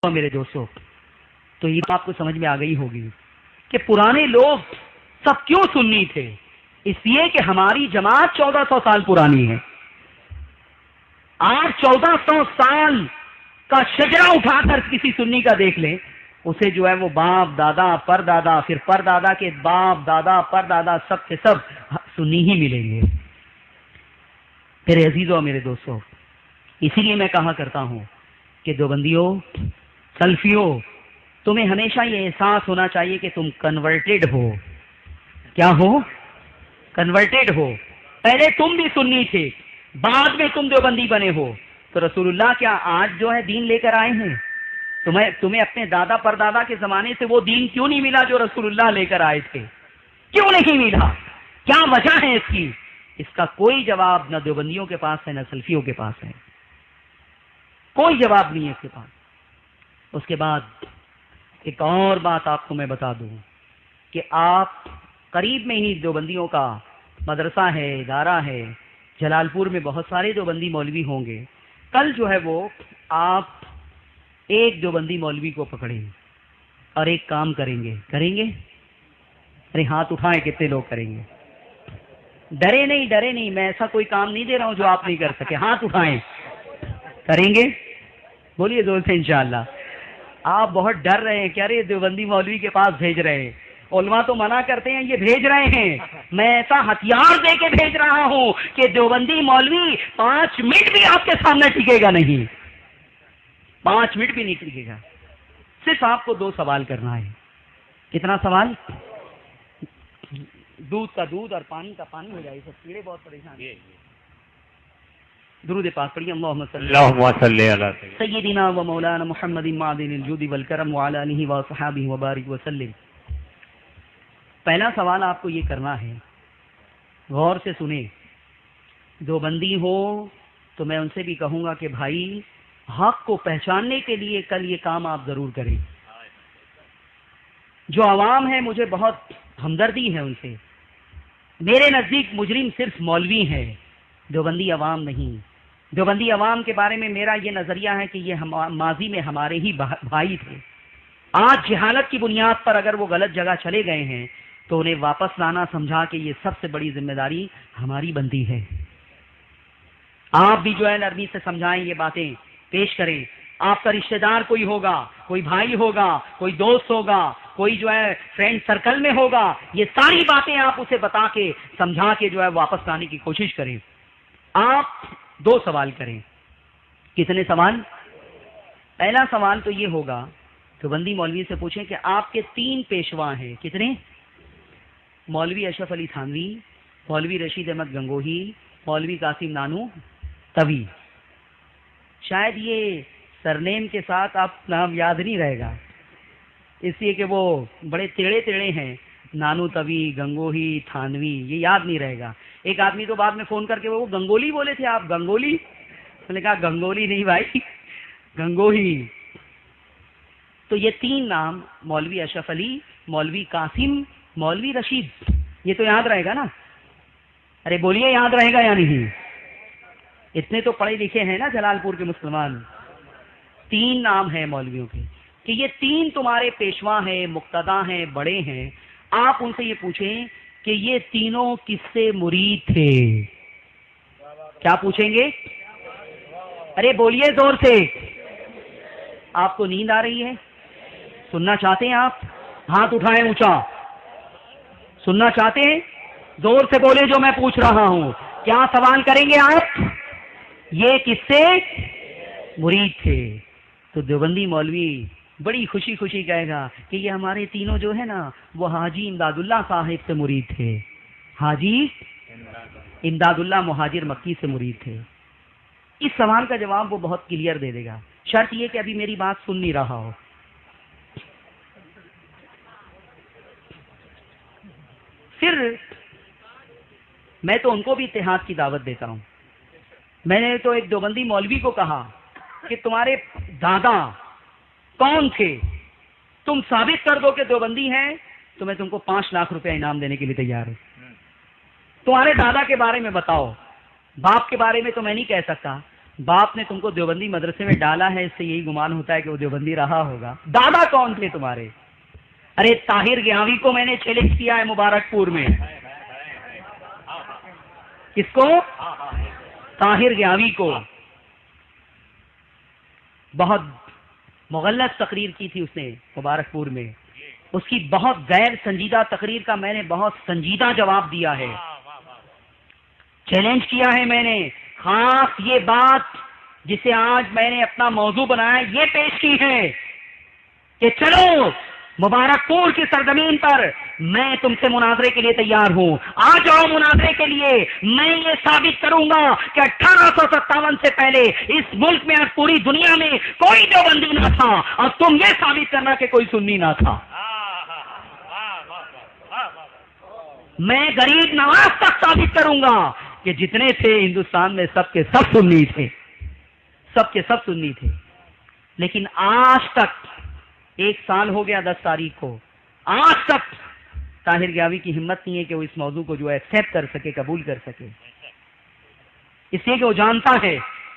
میرے دوستوں، تو یہ آپ کو سمجھ میں آ گئی ہوگی کہ پرانے لوگ سب کیوں سنی تھے. اس لیے کہ ہماری جماعت 1400 سال پرانی ہے. آج 1400 سال کا شجرہ اٹھا کر کسی سنی کا دیکھ لیں، اسے جو ہے وہ باپ دادا پر دادا پھر پر دادا کے باپ دادا پر دادا سب کے سب سنی ہی ملیں گے. میرے عزیزوں اور میرے دوستوں، اسی لیے میں کہا کرتا ہوں کہ دیوبندیوں، سلفیوں، تمہیں ہمیشہ یہ احساس ہونا چاہیے کہ تم کنورٹڈ ہو. کیا ہو؟ کنورٹڈ ہو. پہلے تم بھی سنی تھے، بعد میں تم دیوبندی بنے ہو. تو رسول اللہ کیا آج جو ہے دین لے کر آئے ہیں؟ تمہیں اپنے دادا پردادا کے زمانے سے وہ دین کیوں نہیں ملا جو رسول اللہ لے کر آئے تھے؟ کیوں نہیں ملا؟ کیا وجہ ہے اس کی؟ اس کا کوئی جواب نہ دیوبندیوں کے پاس ہے نہ سلفیوں کے پاس ہے. کوئی جواب نہیں ہے اس کے پاس. اس کے بعد ایک اور بات آپ کو میں بتا دوں کہ آپ قریب میں ہی دیوبندیوں کا مدرسہ ہے، ادارہ ہے. جلال پور میں بہت سارے دیوبندی مولوی ہوں گے. کل جو ہے وہ آپ ایک دیوبندی مولوی کو پکڑیں اور ایک کام کریں گے. ارے ہاتھ اٹھائیں، کتنے لوگ کریں گے؟ ڈرے نہیں، میں ایسا کوئی کام نہیں دے رہا ہوں جو آپ نہیں کر سکے. ہاتھ اٹھائیں. کریں گے؟ بولیے زور سے انشاءاللہ. آپ بہت ڈر رہے ہیں، کہہ رہے دیوبندی مولوی کے پاس بھیج رہے ہیں. علماء تو منع کرتے ہیں، یہ بھیج رہے ہیں. میں ایسا ہتھیار دے کے بھیج رہا ہوں کہ دیوبندی مولوی 5 منٹ بھی آپ کے سامنے ٹکے گا نہیں. 5 منٹ بھی نہیں ٹکے گا. صرف آپ کو 2 سوال کرنا ہے. کتنا سوال؟ دودھ کا دودھ اور پانی کا پانی ہو جائے. سب کیڑے بہت پریشان ہیں. درود پاک پڑھیے. اللہم صلی علی سیدنا و مولانا محمد معدن الجود والکرم وعلی آلہ وصحبہ وبارک وسلم. پہلا سوال آپ کو یہ کرنا ہے، غور سے سنیں. دیوبندی ہو تو میں ان سے بھی کہوں گا کہ بھائی حق کو پہچاننے کے لیے کل یہ کام آپ ضرور کریں. جو عوام ہے مجھے بہت ہمدردی ہے ان سے. میرے نزدیک مجرم صرف مولوی ہے، دیوبندی عوام نہیں. دیوبندی عوام کے بارے میں میرا یہ نظریہ ہے کہ یہ ماضی میں ہمارے ہی بھائی تھے. آج جہالت کی بنیاد پر اگر وہ غلط جگہ چلے گئے ہیں تو انہیں واپس لانا سمجھا کہ یہ سب سے بڑی ذمہ داری ہماری بنتی ہے. آپ بھی جو ہے نرمی سے سمجھائیں، یہ باتیں پیش کریں. آپ کا رشتہ دار کوئی ہوگا، کوئی بھائی ہوگا، کوئی دوست ہوگا، کوئی جو ہے فرینڈ سرکل میں ہوگا، یہ ساری باتیں آپ اسے بتا کے سمجھا کے جو ہے واپس لانے کی کوشش کریں. آپ 2 سوال کریں. کتنے سوال؟ پہلا سوال تو یہ ہوگا، دیوبندی مولوی سے پوچھیں کہ آپ کے 3 پیشوا ہیں. کتنے؟ مولوی اشرف علی تھانوی، مولوی رشید احمد گنگوہی، مولوی قاسم نانو توی. شاید یہ سرنیم کے ساتھ آپ نام یاد نہیں رہے گا، اس لیے کہ وہ بڑے ٹیڑے ہیں. نانو توی، گنگوہی، تھانوی، یہ یاد نہیں رہے گا. ایک آدمی تو بعد میں فون کر کے وہ گنگولی بولے تھے آپ. گنگولی؟ میں نے کہا گنگولی نہیں بھائی، گنگوہی. تو یہ 3 نام، مولوی اشرف علی، مولوی قاسم، مولوی رشید، یہ تو یاد رہے گا نا؟ ارے بولیے یاد رہے گا یا نہیں؟ اتنے تو پڑھے لکھے ہیں نا جلال پور کے مسلمان. 3 نام ہیں مولویوں کے کہ یہ 3 تمہارے پیشوا ہیں، مقتدا ہیں، بڑے ہیں. آپ ان سے یہ پوچھیں کہ یہ تینوں کس سے مرید تھے. کیا پوچھیں گے؟ ارے بولیے زور سے. آپ کو نیند آ رہی ہے؟ سننا چاہتے ہیں آپ؟ ہاتھ اٹھائیں اونچا. سننا چاہتے ہیں؟ زور سے بولے جو میں پوچھ رہا ہوں. کیا سوال کریں گے آپ؟ یہ کس سے مرید تھے؟ تو دیوبندی مولوی بڑی خوشی کہے گا کہ یہ ہمارے تینوں جو ہے نا وہ حاجی امداد اللہ صاحب سے مرید تھے. حاجی امداد اللہ مہاجر مکی سے مرید تھے. اس سوال کا جواب وہ بہت کلیئر دے دے گا. شرط یہ کہ ابھی میری بات سن نہیں رہا ہو. پھر میں تو ان کو بھی اتحاد کی دعوت دیتا ہوں. میں نے تو ایک دیوبندی مولوی کو کہا کہ تمہارے دادا کون تھے؟ تم ثابت کر دو کہ دیوبندی ہیں تو میں تم کو 5 لاکھ روپے انعام دینے کے لیے تیار ہوں. تمہارے دادا کے بارے میں بتاؤ. باپ کے بارے میں تو میں نہیں کہہ سکتا. باپ نے تم کو دیوبندی مدرسے میں ڈالا ہے، اس سے یہی گمان ہوتا ہے کہ وہ دیوبندی رہا ہوگا۔ دادا کون تھے تمہارے؟ ارے طاہر گیاوی کو میں نے چیلنج کیا ہے مبارک پور میں۔ کس کو؟ طاہر گیاوی کو۔ بہت مغلط تقریر کی تھی اس نے مبارک پور میں، اس کی بہت غیر سنجیدہ تقریر کا میں نے بہت سنجیدہ جواب دیا ہے، چیلنج کیا ہے میں نے، خاص یہ بات جسے آج میں نے اپنا موضوع بنایا یہ پیش کی ہے کہ چلو مبارک پور کی سرزمین پر میں تم سے مناظرے کے لیے تیار ہوں، آ جاؤ مناظرے کے لیے، میں یہ ثابت کروں گا کہ 1857 سے پہلے اس ملک میں اور پوری دنیا میں کوئی دیوبندی نہ تھا، اور تم یہ ثابت کرنا کہ کوئی سنی نہ تھا۔ میں غریب نواز تک ثابت کروں گا کہ جتنے تھے ہندوستان میں سب کے سب سنی تھے، سب کے سب سنی تھے۔ لیکن آج تک 1 سال ہو گیا 10 تاریخ کو، آج تک طاہر گیاوی کی ہمت نہیں ہے کہ وہ اس موضوع کو جو ہے ایکسیپٹ کر سکے، قبول کر سکے، اس لیے کہ وہ جانتا ہے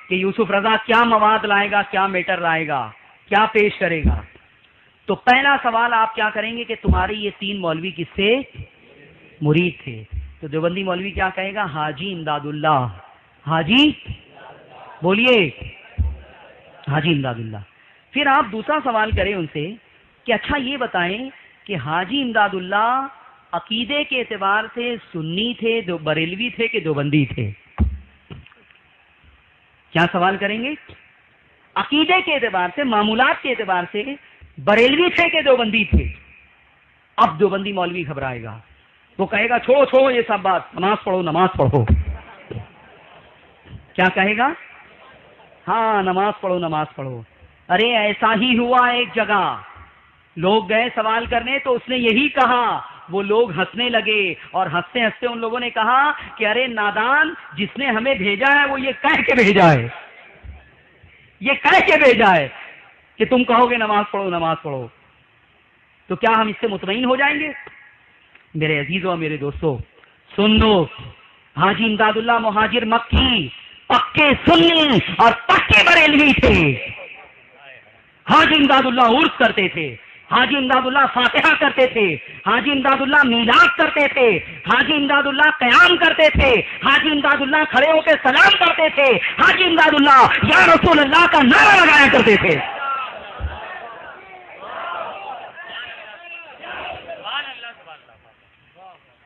کہ یوسف رضا کیا مواد لائے گا، کیا میٹر لائے گا، کیا پیش کرے گا۔ تو پہلا سوال آپ کیا کریں گے کہ تمہارے یہ 3 مولوی کس سے مرید تھے؟ تو دیوبندی مولوی کیا کہے گا؟ حاجی امداد اللہ، حاجی بولیے، حاجی امداد اللہ۔ پھر آپ دوسرا سوال کریں ان سے کہ اچھا یہ بتائیں کہ حاجی امداد اللہ عقیدے کے اعتبار سے سنی تھے، بریلوی تھے کہ دیوبندی تھے؟ کیا سوال کریں گے؟ عقیدے کے اعتبار سے، معمولات کے اعتبار سے بریلوی تھے کہ دیوبندی تھے؟ اب دیوبندی مولوی گھبرائے گا، وہ کہے گا چھوڑو چھوڑو یہ سب بات، نماز پڑھو نماز پڑھو۔ کیا کہے گا؟ ہاں نماز پڑھو نماز پڑھو۔ ارے ایسا ہی ہوا ایک جگہ، لوگ گئے سوال کرنے تو اس نے یہی کہا، وہ لوگ ہنسنے لگے اور ہنستے ہنستے ان لوگوں نے کہا کہ ارے نادان، جس نے ہمیں بھیجا ہے وہ یہ کہہ کے بھیجا ہے، یہ کہہ کے بھیجا ہے کہ تم کہو گے نماز پڑھو نماز پڑھو، تو کیا ہم اس سے مطمئن ہو جائیں گے؟ میرے عزیزوں اور میرے دوستوں سن لو، حاجی امداد اللہ مہاجر مکی پکے سنی اور پکے بریلوی تھے۔ حاجی امداد اللہ عرس کرتے تھے، حاجی امداد اللہ فاتحہ کرتے تھے، حاجی امداد اللہ میلاد کرتے تھے، حاجی امداد اللہ قیام کرتے تھے، حاجی امداد اللہ کھڑے ہو کے سلام کرتے تھے، حاجی امداد اللہ یا رسول اللہ کا نعرہ لگایا کرتے تھے۔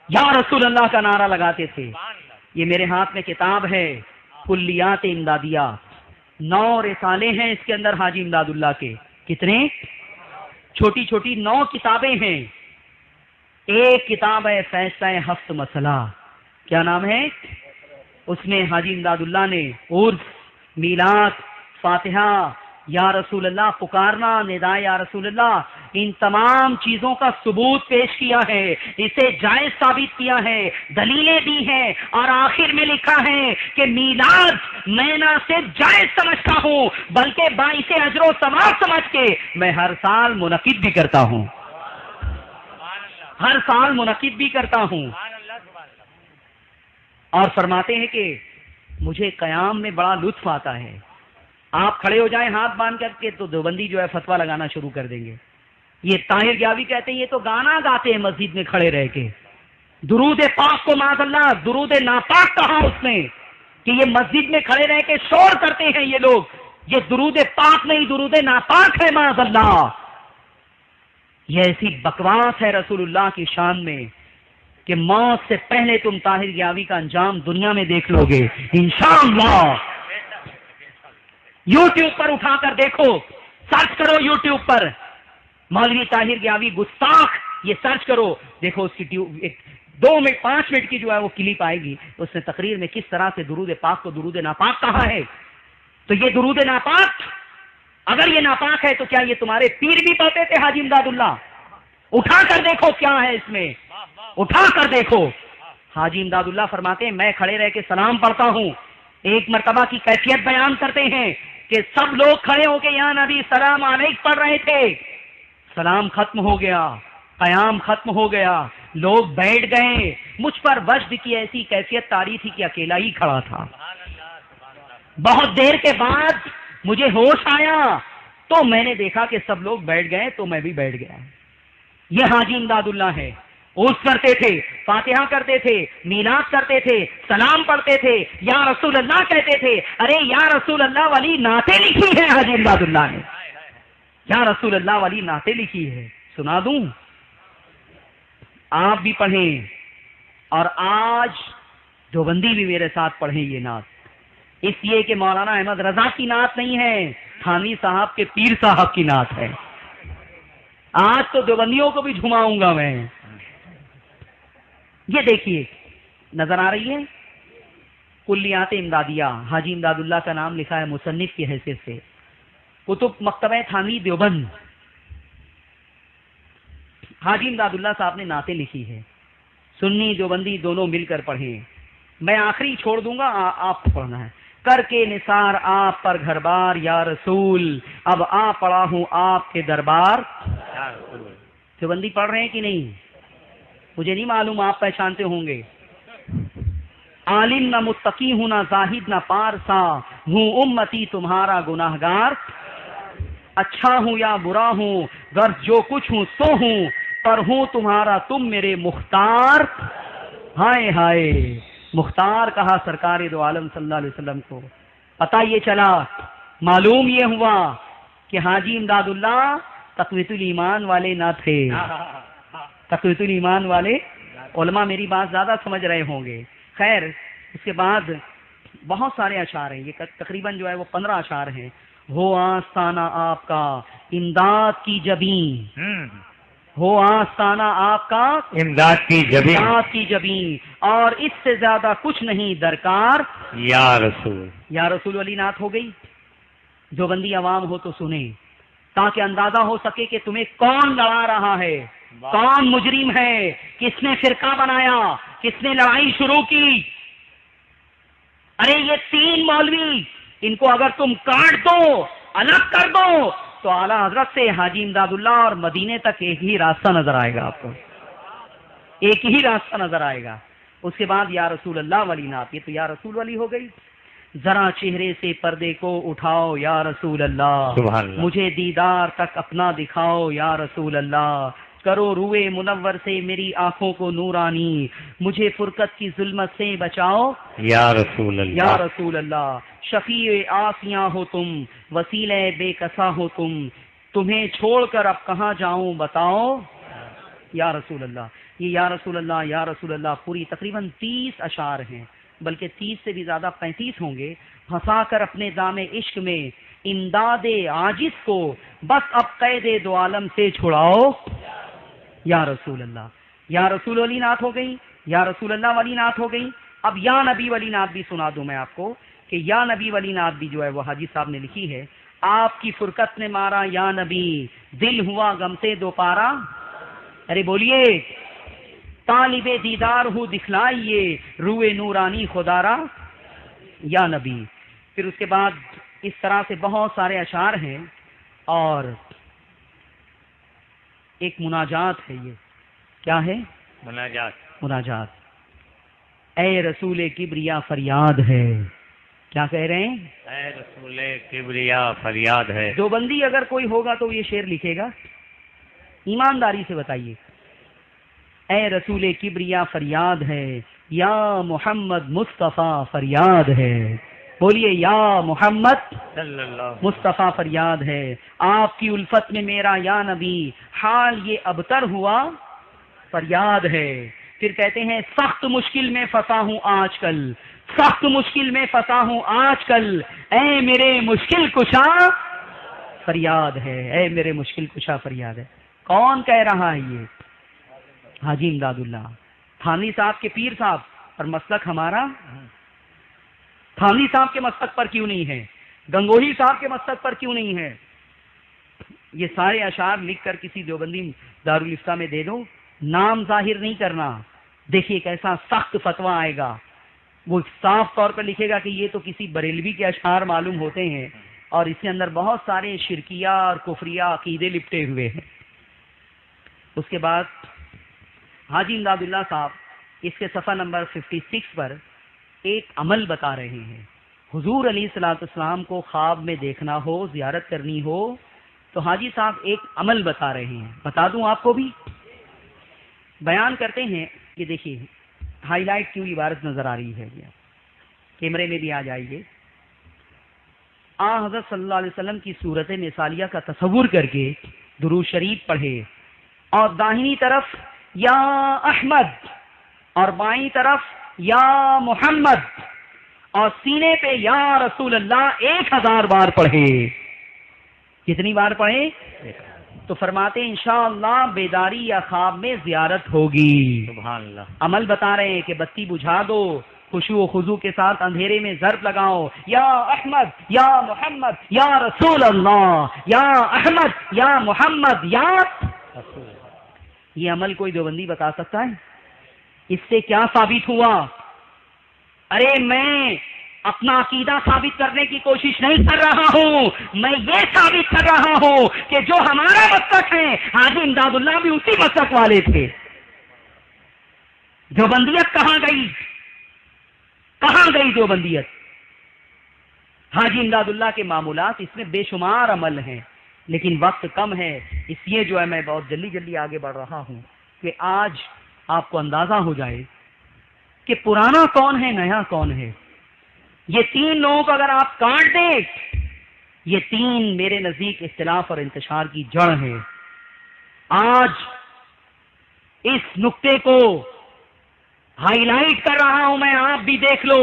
یا رسول اللہ کا نعرہ لگاتے تھے۔ یہ میرے ہاتھ میں کتاب ہے کلیات امدادیہ، 9 رسالے ہیں اس کے اندر حاجی امداد اللہ کے، کتنے؟ چھوٹی چھوٹی 9 کتابیں ہیں۔ ایک کتاب ہے فیصلہ ہفت مسئلہ، کیا نام ہے؟ اس میں حاجی امداد اللہ نے عرس، میلاد، فاتحہ، یا رسول اللہ پکارنا، نداء یا رسول اللہ، ان تمام چیزوں کا ثبوت پیش کیا ہے، اسے جائز ثابت کیا ہے، دلیلیں دی ہیں، اور آخر میں لکھا ہے کہ میلاد میں نہ صرف جائز سمجھتا ہوں بلکہ باعث اجر و ثواب سمجھ کے میں ہر سال منعقد بھی کرتا ہوں، ہر سال منعقد بھی کرتا ہوں۔ اور فرماتے ہیں کہ مجھے قیام میں بڑا لطف آتا ہے، آپ کھڑے ہو جائیں ہاتھ باندھ کر کے تو دیوبندی جو ہے فتویٰ لگانا شروع کر دیں گے۔ یہ طاہر گیاوی کہتے ہیں یہ تو گانا گاتے ہیں مسجد میں کھڑے رہ کے، درود پاک کو معاذ اللہ درود ناپاک کہا اس نے کہ یہ مسجد میں کھڑے رہ کے شور کرتے ہیں یہ لوگ، یہ درود پاک نہیں درود ناپاک ہے معاذ اللہ۔ یہ ایسی بکواس ہے رسول اللہ کی شان میں کہ موت سے پہلے تم طاہر گیاوی کا انجام دنیا میں دیکھ لو گے انشاءاللہ۔ یوٹیوب پر اٹھا کر دیکھو، سرچ کرو یوٹیوب پر مولوی طاہر گیاوی گستاخ، یہ سرچ کرو، دیکھو اس کی 2 منٹ 5 منٹ کی جو ہے وہ کلپ آئے گی، اس نے تقریر میں کس طرح سے درود پاک کو درود ناپاک کہا ہے۔ تو یہ درود ناپاک، اگر یہ ناپاک ہے تو کیا یہ تمہارے پیر بھی پڑھتے تھے حاجی امداد اللہ؟ اٹھا کر دیکھو کیا ہے اس میں، اٹھا کر دیکھو۔ حاجی امداد اللہ فرماتے ہیں میں کھڑے رہ کے سلام پڑھتا ہوں۔ ایک مرتبہ کی کیفیت بیان کرتے ہیں کہ سب لوگ کھڑے ہو کے یا نبی سلام علیک پڑھ رہے تھے، سلام ختم ہو گیا، قیام ختم ہو گیا، لوگ بیٹھ گئے، مجھ پر وجد کی ایسی کیفیت طاری تھی کہ اکیلا ہی کھڑا تھا۔ بہت دیر کے بعد مجھے ہوش آیا تو میں نے دیکھا کہ سب لوگ بیٹھ گئے تو میں بھی بیٹھ گیا. یہ حاجی امداد اللہ ہے. عرس کرتے تھے, فاتحہ کرتے تھے, میلاد کرتے تھے, سلام پڑھتے تھے, یا رسول اللہ کہتے تھے. ارے یا رسول اللہ والی نعتیں لکھی ہیں حاجی امداد اللہ نے, یا رسول اللہ والی نعتیں لکھی ہے. سنا دوں, آپ بھی پڑھیں, اور آج دیوبندی بھی میرے ساتھ پڑھیں یہ نعت. اس لیے کہ مولانا احمد رضا کی نعت نہیں ہے, تھانوی صاحب کے پیر صاحب کی نعت ہے. آج تو دیوبندیوں کو بھی جھماؤں گا میں. یہ دیکھیے, نظر آ رہی ہے کلیات امدادیہ, حاجی امداد اللہ کا نام لکھا ہے مصنف کی حیثیت سے. کتب مکتبہ تھانوی دیوبند, حاجی امداد اللہ صاحب نے نعتیں لکھی ہے. سنی دیوبندی دونوں مل کر پڑھیں. میں آخری چھوڑ دوں گا, آپ کو پڑھنا ہے. کر کے نثار آپ پر گھر بار یا رسول, اب آ پڑا ہوں آپ کے دربار. دیوبندی پڑھ رہے ہیں کہ نہیں مجھے نہیں معلوم, آپ پہچانتے ہوں گے. عالم نہ متقی ہوں, نہ زاہد نہ پارسا, ہوں امتی تمہارا گناہگار. اچھا ہوں یا برا ہوں, غرض جو کچھ ہوں سو ہوں, پر ہوں تمہارا تم میرے مختار. ہائے ہائے, مختار کہا سرکار دو عالم صلی اللہ علیہ وسلم کو. پتہ یہ چلا, معلوم یہ ہوا کہ حاجی امداد اللہ تقویت الایمان والے نہ تھے. تقویت الایمان والے علماء میری بات زیادہ سمجھ رہے ہوں گے. خیر, اس کے بعد بہت سارے اشعار ہیں, یہ تقریباً جو ہے وہ 15 اشعار ہیں. ہو آستانہ آپ کا امداد کی جبیں, ہو آستانہ آپ کا امداد کی جبیں, امداد کی جبیں, اور اس سے زیادہ کچھ نہیں درکار یا رسول. یا رسول والی نعت ہو گئی. جو بندی عوام ہو تو سنیں, تاکہ اندازہ ہو سکے کہ تمہیں کون لڑا رہا ہے, کون مجرم ہے, کس نے فرقہ بنایا, کس نے لڑائی شروع کی. ارے یہ 3 مولوی, ان کو اگر تم کاٹ دو, الگ کر دو, تو اعلیٰ حضرت سے حاجی امداد اللہ اور مدینے تک ایک ہی راستہ نظر آئے گا آپ کو, ایک ہی راستہ نظر آئے گا. اس کے بعد یا رسول اللہ والی نعت, یہ تو یا رسول والی ہو گئی. ذرا چہرے سے پردے کو اٹھاؤ یا رسول اللہ, سبحان اللہ. مجھے دیدار تک اپنا دکھاؤ یا رسول اللہ. کرو روئے منور سے میری آنکھوں کو نورانی, مجھے فرقت کی ظلمت سے بچاؤ یا رسول اللہ. یا رسول اللہ. شفیع آسیاں ہو تم, وسیلہ بے کسا ہو تم, تمہیں چھوڑ کر اب کہاں جاؤں بتاؤ یا رسول اللہ. یہ یا رسول اللہ یا رسول اللہ پوری تقریباً 30 اشعار ہیں, بلکہ 30 سے بھی زیادہ 35 ہوں گے. پھنسا کر اپنے دام عشق میں امداد عاجز کو, بس اب قید دو عالم سے چھڑاؤ یا رسول اللہ. یا رسول والی نعت ہو گئی, یا رسول اللہ والی نعت ہو گئی. اب یا نبی والی نعت بھی سنا دوں میں آپ کو, کہ یا نبی والی نعت بھی جو ہے وہ حاجی صاحب نے لکھی ہے. آپ کی فرقت نے مارا یا نبی, دل ہوا غم سے دوپارا. ارے بولیے, طالب دیدار ہوں دکھلائیے, روئے نورانی خدارا یا نبی. پھر اس کے بعد اس طرح سے بہت سارے اشعار ہیں, اور ایک مناجات ہے. یہ کیا ہے؟ مناجات. مناجات. اے رسول کبریا فریاد ہے. کیا کہہ رہے ہیں؟ اے رسول کبریا فریاد ہے. جو بندی اگر کوئی ہوگا تو یہ شعر لکھے گا, ایمانداری سے بتائیے. اے رسول کبریا فریاد ہے, یا محمد مصطفیٰ فریاد ہے. بولیے یا محمد صلی اللہ. مصطفیٰ فریاد ہے. آپ کی الفت میں میرا یا نبی, حال یہ ابتر ہوا فریاد ہے. پھر کہتے ہیں سخت مشکل میں پھنسا ہوں آج کل, سخت مشکل میں پھنسا ہوں آج کل, اے میرے مشکل کشا فریاد ہے, اے میرے مشکل کشا فریاد ہے. کون کہہ رہا ہے یہ؟ حاجی امداد اللہ, تھانوی صاحب کے پیر صاحب. اور مسلک ہمارا تھانوی صاحب کے مسلک پر کیوں نہیں ہے, گنگوہی صاحب کے مسلک پر کیوں نہیں ہے؟ یہ سارے اشعار لکھ کر کسی دیوبندی دارالفتہ میں دے دو, نام ظاہر نہیں کرنا. دیکھیے کیسا سخت فتویٰ آئے گا. وہ صاف طور پر لکھے گا کہ یہ تو کسی بریلوی کے اشعار معلوم ہوتے ہیں, اور اس کے اندر بہت سارے شرکیہ اور کفریہ عقیدے لپٹے ہوئے ہیں. اس کے بعد حاجی امداد اللہ صاحب اس کے صفحہ نمبر 56 پر ایک عمل بتا رہے ہیں. حضور علیہ الصلوۃ والسلام کو خواب میں دیکھنا ہو، زیارت کرنی ہو، تو حاجی صاحب ایک عمل بتا رہے ہیں، بتا دوں آپ کو بھی؟ بیان کرتے ہیں کہ دیکھیے ہائی لائٹ کیوں عبارت نظر آ رہی ہے، کیمرے میں بھی آ جائیے۔ حضرت صلی اللہ علیہ وسلم کی صورت مثالیہ کا تصور کر کے درود شریف پڑھے، اور داہنی طرف یا احمد اور بائیں طرف یا محمد اور سینے پہ یا رسول اللہ 1000 بار پڑھے۔ کتنی بار پڑھے؟ تو فرماتے ہیں انشاءاللہ بیداری یا خواب میں زیارت ہوگی۔ سبحان اللہ۔ عمل بتا رہے ہیں کہ بتی بجھا دو، خشوع و خضوع کے ساتھ اندھیرے میں ضرب لگاؤ، یا احمد یا محمد یا رسول اللہ، یا احمد یا محمد یا رسول اللہ۔ یہ عمل کوئی دیوبندی بتا سکتا ہے؟ اس سے کیا ثابت ہوا؟ ارے میں اپنا عقیدہ ثابت کرنے کی کوشش نہیں کر رہا ہوں، میں یہ ثابت کر رہا ہوں کہ جو ہمارا مسلک ہے، حاجی امداد اللہ بھی اسی مسلک والے تھے۔ دیوبندیت کہاں گئی؟ کہاں گئی دیوبندیت؟ حاجی امداد اللہ کے معمولات، اس میں بے شمار عمل ہیں، لیکن وقت کم ہے، اس لیے جو ہے میں بہت جلدی آگے بڑھ رہا ہوں کہ آج آپ کو اندازہ ہو جائے کہ پرانا کون ہے، نیا کون ہے۔ یہ 3 لوگوں کو اگر آپ کاٹ دیں، یہ 3 میرے نزدیک اختلاف اور انتشار کی جڑ ہے۔ آج اس نقطے کو ہائی لائٹ کر رہا ہوں میں، آپ بھی دیکھ لو،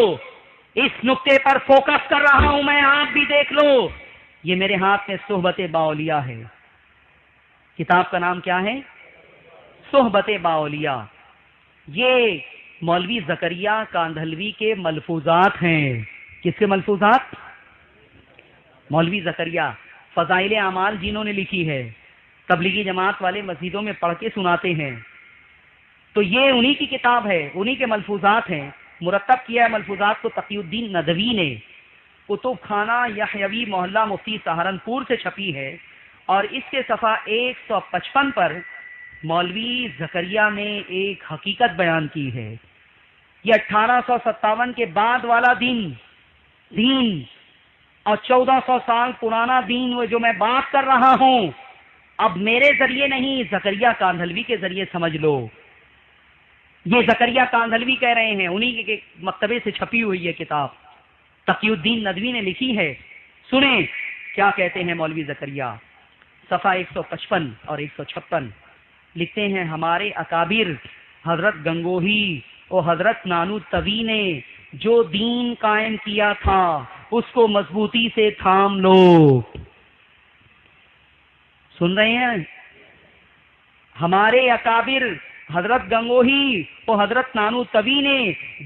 اس نقطے پر فوکس کر رہا ہوں میں، آپ بھی دیکھ لو۔ یہ میرے ہاتھ میں صحبت باولیاء ہے، کتاب کا نام کیا ہے؟ صحبت باولیاء۔ یہ مولوی زکریا کاندھلوی کے ملفوظات ہیں۔ کس کے ملفوظات؟ مولوی زکریا۔ فضائل اعمال جنہوں نے لکھی ہے، تبلیغی جماعت والے مسجدوں میں پڑھ کے سناتے ہیں، تو یہ انہی کی کتاب ہے، انہی کے ملفوظات ہیں۔ مرتب کیا ہے ملفوظات کو تقی الدین ندوی نے، کتب خانہ یحیوی محلہ مفتی سہارنپور سے چھپی ہے، اور اس کے صفحہ 155 پر مولوی زکریا نے ایک حقیقت بیان کی ہے۔ یہ 1857 کے بعد والا دین اور 1400 سال پرانا دین جو میں بات کر رہا ہوں، اب میرے ذریعے نہیں، زکریا کاندھلوی کے ذریعے سمجھ لو۔ یہ زکریا کاندھلوی کہہ رہے ہیں، انہی کے مکتبے سے چھپی ہوئی ہے کتاب، تقی الدین ندوی نے لکھی ہے۔ سنیں کیا کہتے ہیں مولوی زکریا، صفحہ 155 اور 156 لکھتے ہیں، ہمارے اکابر حضرت گنگوہی اور حضرت نانوتوی نے جو دین قائم کیا تھا اس کو مضبوطی سے تھام لو۔ سن رہے ہیں؟ ہمارے اکابر حضرت گنگوہی اور حضرت نانوتوی نے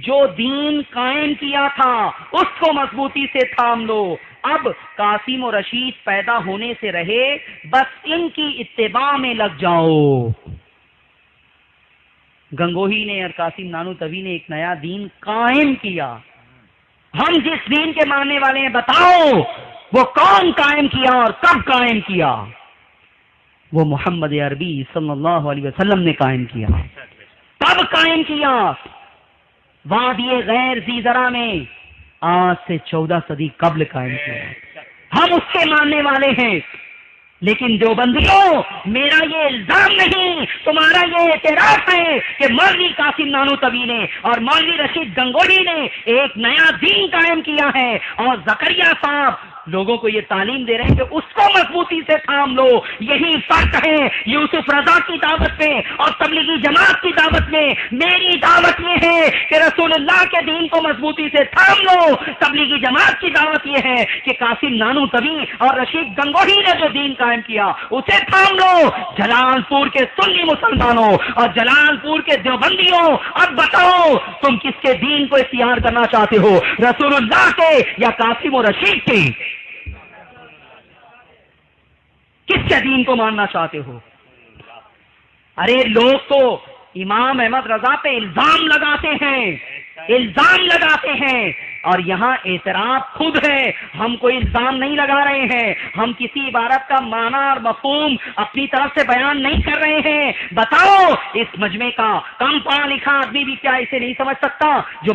جو دین قائم کیا تھا اس کو مضبوطی سے تھام لو۔ اب قاسم و رشید پیدا ہونے سے رہے، بس ان کی اتباع میں لگ جاؤ۔ گنگوہی نے اور قاسم نانوتوی نے ایک نیا دین قائم کیا۔ ہم جس دین کے ماننے والے ہیں، بتاؤ وہ کون قائم کیا اور کب قائم کیا؟ وہ محمد عربی صلی اللہ علیہ وسلم نے قائم کیا۔ کب قائم کیا؟ وادی غیر زیزرا میں، آج سے 14 صدی قبل قائم کیا۔ ہم اس کے ماننے والے ہیں، لیکن دیوبندیوں، میرا یہ الزام نہیں، تمہارا یہ اعتراف ہے کہ مولوی قاسم نانوتوی نے اور مولوی رشید گنگوہی نے ایک نیا دین قائم کیا ہے، اور زکریا صاحب لوگوں کو یہ تعلیم دے رہے ہیں کہ اس کو مضبوطی سے تھام لو۔ یہی فرق ہے یوسف رضا کی دعوت میں اور تبلیغی جماعت کی دعوت میں۔ میری دعوت یہ ہے کہ رسول اللہ کے دین کو مضبوطی سے تھام لو، تبلیغی جماعت کی دعوت یہ ہے کہ قاسم نانوتوی اور رشید گنگوہی نے جو دین قائم کیا اسے تھام لو۔ جلال پور کے سنی مسلمانوں اور جلال پور کے دیوبندیوں، اب بتاؤ تم کس کے دین کو اختیار کرنا چاہتے ہو، رسول اللہ کے یا قاسم و رشید کے؟ کس کے دین کو ماننا چاہتے ہو؟ ارے لوگ تو امام احمد رضا پہ الزام لگاتے ہیں اور یہاں اعتراف خود ہے، ہم کوئی الزام نہیں لگا رہے ہیں، ہم کسی عبارت کا معنی اور مفہوم اپنی طرف سے بیان نہیں کر رہے ہیں۔ بتاؤ اس مجمع کا کم پڑھا لکھا آدمی بھی کیا اسے نہیں سمجھ سکتا جو